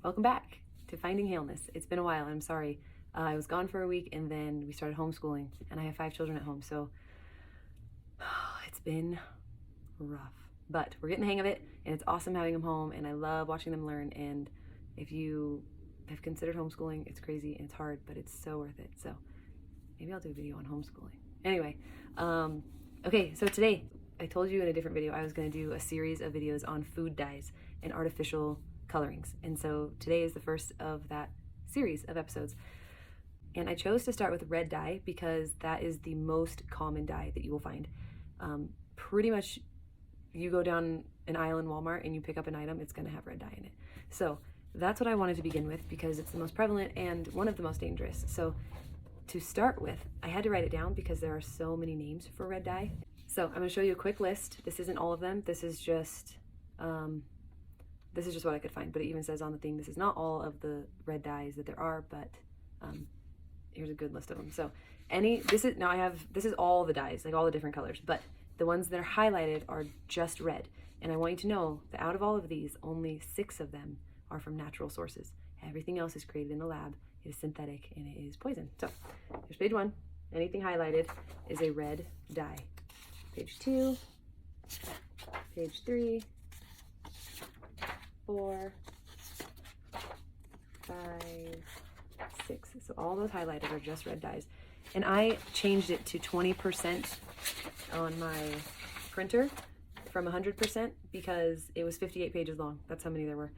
Welcome back to Finding Haleness. It's been a while, and I'm sorry. I was gone for a week, and then we started homeschooling, and I have 5 children at home, so it's been rough. But we're getting the hang of it, and it's awesome having them home, and I love watching them learn. And if you have considered homeschooling, it's crazy and it's hard, but it's so worth it. So maybe I'll do a video on homeschooling. Anyway, okay, so today, I told you in a different video I was going to do a series of videos on food dyes and artificial colorings. And so today is the first of that series of episodes. And I chose to start with red dye because that is the most common dye that you will find. Pretty much you go down an aisle in Walmart and you pick up an item, it's going to have red dye in it. So that's what I wanted to begin with because it's the most prevalent and one of the most dangerous. So to start with, I had to write it down because there are so many names for red dye. So I'm going to show you a quick list. This isn't all of them. This is just what I could find, but it even says on the thing, this is not all of the red dyes that there are, but here's a good list of them. So this is all the dyes, like all the different colors, but the ones that are highlighted are just red. And I want you to know that out of all of these, only 6 of them are from natural sources. Everything else is created in the lab, it is synthetic, and it is poison. So here's page 1. Anything highlighted is a red dye. Page 2, page 3, 4, 5, 6. So all those highlighted are just red dyes. And I changed it to 20% on my printer from 100% because it was 58 pages long. That's how many there were.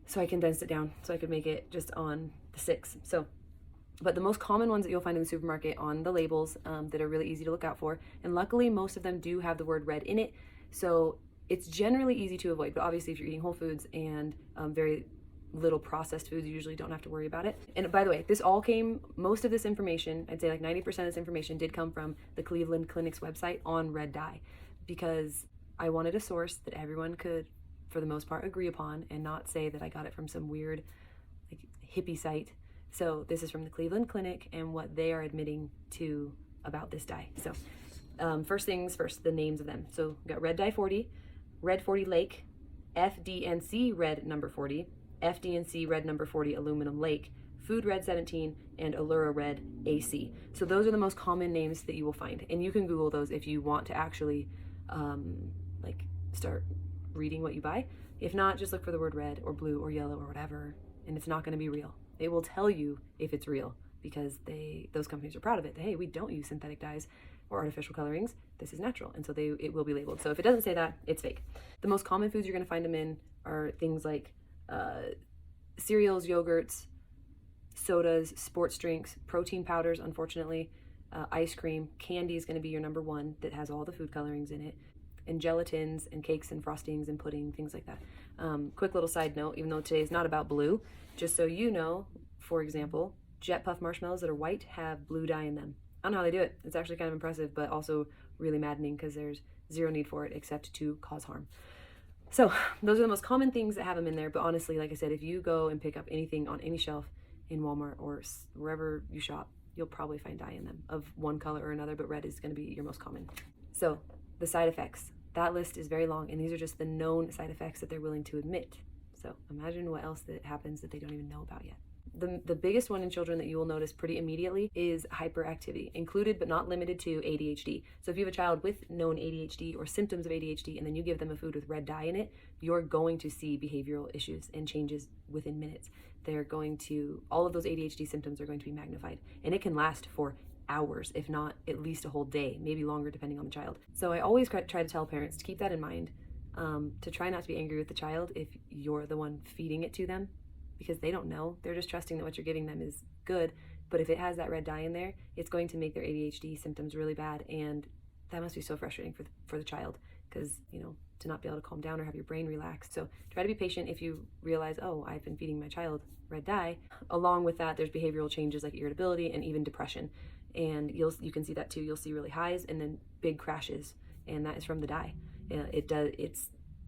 So I condensed it down so I could make it just on the 6. But the most common ones that you'll find in the supermarket on the labels that are really easy to look out for, and luckily most of them do have the word red in it, so it's generally easy to avoid. But obviously if you're eating whole foods and very little processed foods, you usually don't have to worry about it. And by the way, most of this information, I'd say like 90% of this information did come from the Cleveland Clinic's website on red dye, because I wanted a source that everyone could, for the most part, agree upon and not say that I got it from some weird like hippie site. So this is from the Cleveland Clinic and what they are admitting to about this dye. So first things first, the names of them. So we've got red dye 40, red 40 lake, FD&C red number 40, FD&C red number 40 aluminum lake, food red 17, and Allura red AC. So those are the most common names that you will find. And you can Google those if you want to actually start reading what you buy. If not, just look for the word red or blue or yellow or whatever, and it's not going to be real. It will tell you if it's real because those companies are proud of it. Hey, we don't use synthetic dyes or artificial colorings. This is natural, and so it will be labeled. So if it doesn't say that, it's fake. The most common foods you're going to find them in are things like cereals, yogurts, sodas, sports drinks, protein powders, unfortunately, ice cream. Candy is going to be your number 1 that has all the food colorings in it, and gelatins and cakes and frostings and pudding, things like that. Quick little side note, even though today is not about blue, just so you know, for example, Jet Puff marshmallows that are white have blue dye in them. I don't know how they do it. It's actually kind of impressive, but also really maddening because there's zero need for it except to cause harm. So those are the most common things that have them in there. But honestly, like I said, if you go and pick up anything on any shelf in Walmart or wherever you shop, you'll probably find dye in them of one color or another, but red is going to be your most common. So the side effects, that list is very long, and these are just the known side effects that they're willing to admit. So imagine what else that happens that they don't even know about yet. The biggest one in children that you will notice pretty immediately is hyperactivity, included but not limited to ADHD. So if you have a child with known ADHD or symptoms of ADHD and then you give them a food with red dye in it, you're going to see behavioral issues and changes within minutes. All of those ADHD symptoms are going to be magnified, and it can last for hours, if not at least a whole day, maybe longer depending on the child. So I always try to tell parents to keep that in mind, to try not to be angry with the child if you're the one feeding it to them, because they don't know. They're just trusting that what you're giving them is good. But if it has that red dye in there, it's going to make their ADHD symptoms really bad, and that must be so frustrating for the child, because to not be able to calm down or have your brain relax. So try to be patient if you realize, oh, I've been feeding my child red dye. Along with that, there's behavioral changes like irritability and even depression. And you can see that too. You'll see really highs and then big crashes, and that is from the dye.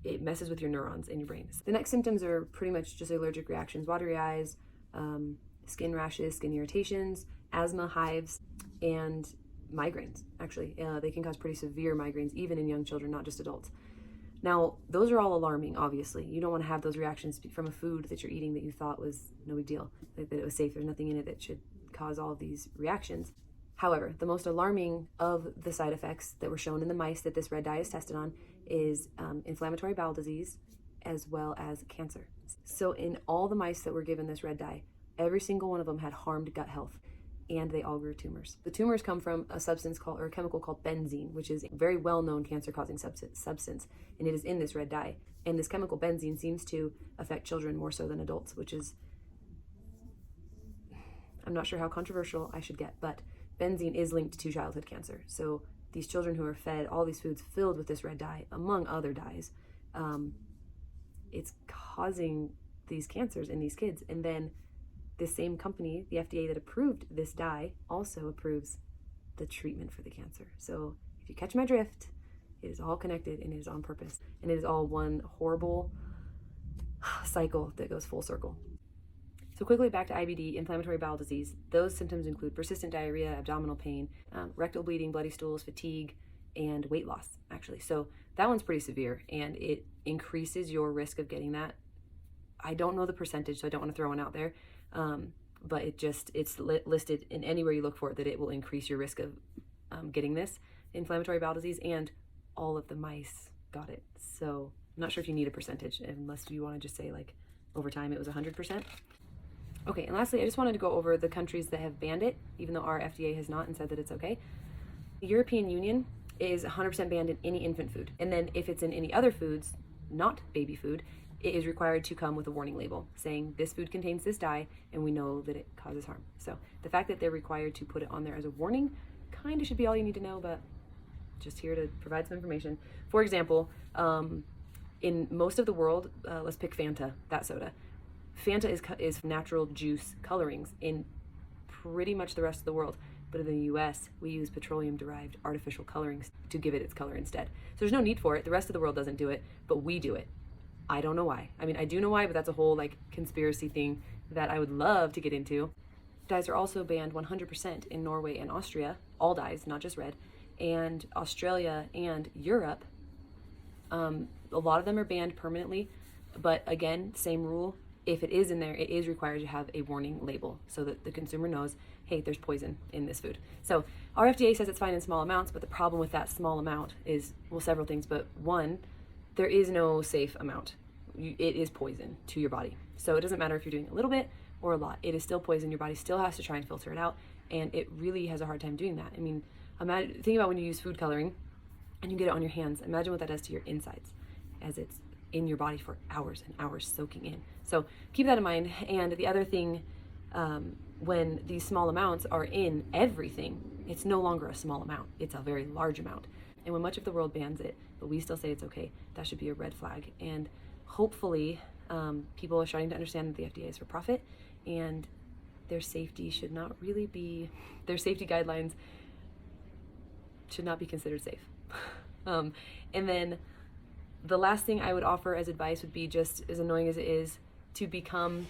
It messes with your neurons in your brain. The next symptoms are pretty much just allergic reactions: watery eyes, skin rashes, skin irritations, asthma, hives, and migraines. Actually, they can cause pretty severe migraines even in young children, not just adults. Now, those are all alarming, obviously. You don't want to have those reactions from a food that you're eating that you thought was no big deal, that it was safe. There's nothing in it that should cause all of these reactions. However, the most alarming of the side effects that were shown in the mice that this red dye is tested on is inflammatory bowel disease as well as cancer. So in all the mice that were given this red dye, every single one of them had harmed gut health, and they all grew tumors. The tumors come from a substance called, or a chemical called benzene, which is a very well-known cancer-causing substance, and it is in this red dye. And this chemical benzene seems to affect children more so than adults, which is, I'm not sure how controversial I should get, but benzene is linked to childhood cancer. So these children who are fed all these foods filled with this red dye, among other dyes, it's causing these cancers in these kids. And then this same company, the FDA that approved this dye, also approves the treatment for the cancer. So if you catch my drift, it is all connected and it is on purpose. And it is all one horrible cycle that goes full circle. So quickly back to IBD, inflammatory bowel disease. Those symptoms include persistent diarrhea, abdominal pain, rectal bleeding, bloody stools, fatigue, and weight loss, actually. So that one's pretty severe, and it increases your risk of getting that. I don't know the percentage, so I don't want to throw one out there, but it's listed in anywhere you look for it that it will increase your risk of getting this inflammatory bowel disease, and all of the mice got it. So I'm not sure if you need a percentage, unless you want to just say like over time it was 100%. Okay, and lastly, I just wanted to go over the countries that have banned it, even though our FDA has not and said that it's okay. The European Union is 100% banned in any infant food. And then if it's in any other foods, not baby food, it is required to come with a warning label saying this food contains this dye and we know that it causes harm. So the fact that they're required to put it on there as a warning kind of should be all you need to know, but just here to provide some information. For example, in most of the world, let's pick Fanta, that soda. Fanta is natural juice colorings in pretty much the rest of the world. But in the US, we use petroleum-derived artificial colorings to give it its color instead. So there's no need for it. The rest of the world doesn't do it, but we do it. I don't know why. I mean, I do know why, but that's a whole like conspiracy thing that I would love to get into. Dyes are also banned 100% in Norway and Austria, all dyes, not just red, and Australia and Europe. A lot of them are banned permanently, but again, same rule. If it is in there, it is required to have a warning label so that the consumer knows, hey, there's poison in this food. So our FDA says it's fine in small amounts, but the problem with that small amount is, well, several things, but one, there is no safe amount. It is poison to your body. So it doesn't matter if you're doing a little bit or a lot. It is still poison. Your body still has to try and filter it out, and it really has a hard time doing that. I mean, think about when you use food coloring and you get it on your hands. Imagine what that does to your insides as it's in your body for hours and hours soaking in. So keep that in mind. And the other thing, when these small amounts are in everything, it's no longer a small amount, it's a very large amount. And when much of the world bans it, but we still say it's okay, that should be a red flag. And hopefully people are starting to understand that the FDA is for profit, and their safety should not really be, their safety guidelines should not be considered safe. And then the last thing I would offer as advice would be, just as annoying as it is, to become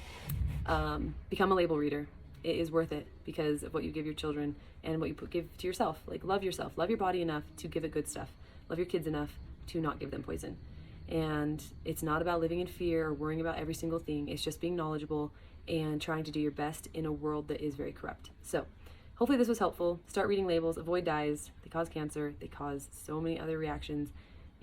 a label reader. It is worth it because of what you give your children and what you give to yourself. Like, love yourself, love your body enough to give it good stuff. Love your kids enough to not give them poison. And it's not about living in fear or worrying about every single thing. It's just being knowledgeable and trying to do your best in a world that is very corrupt. So hopefully this was helpful. Start reading labels, avoid dyes. They cause cancer. They cause so many other reactions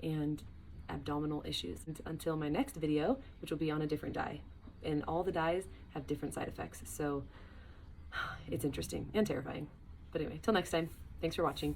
and abdominal issues. Until my next video, which will be on a different dye. And all the dyes have different side effects. So it's interesting and terrifying. But anyway, till next time, thanks for watching.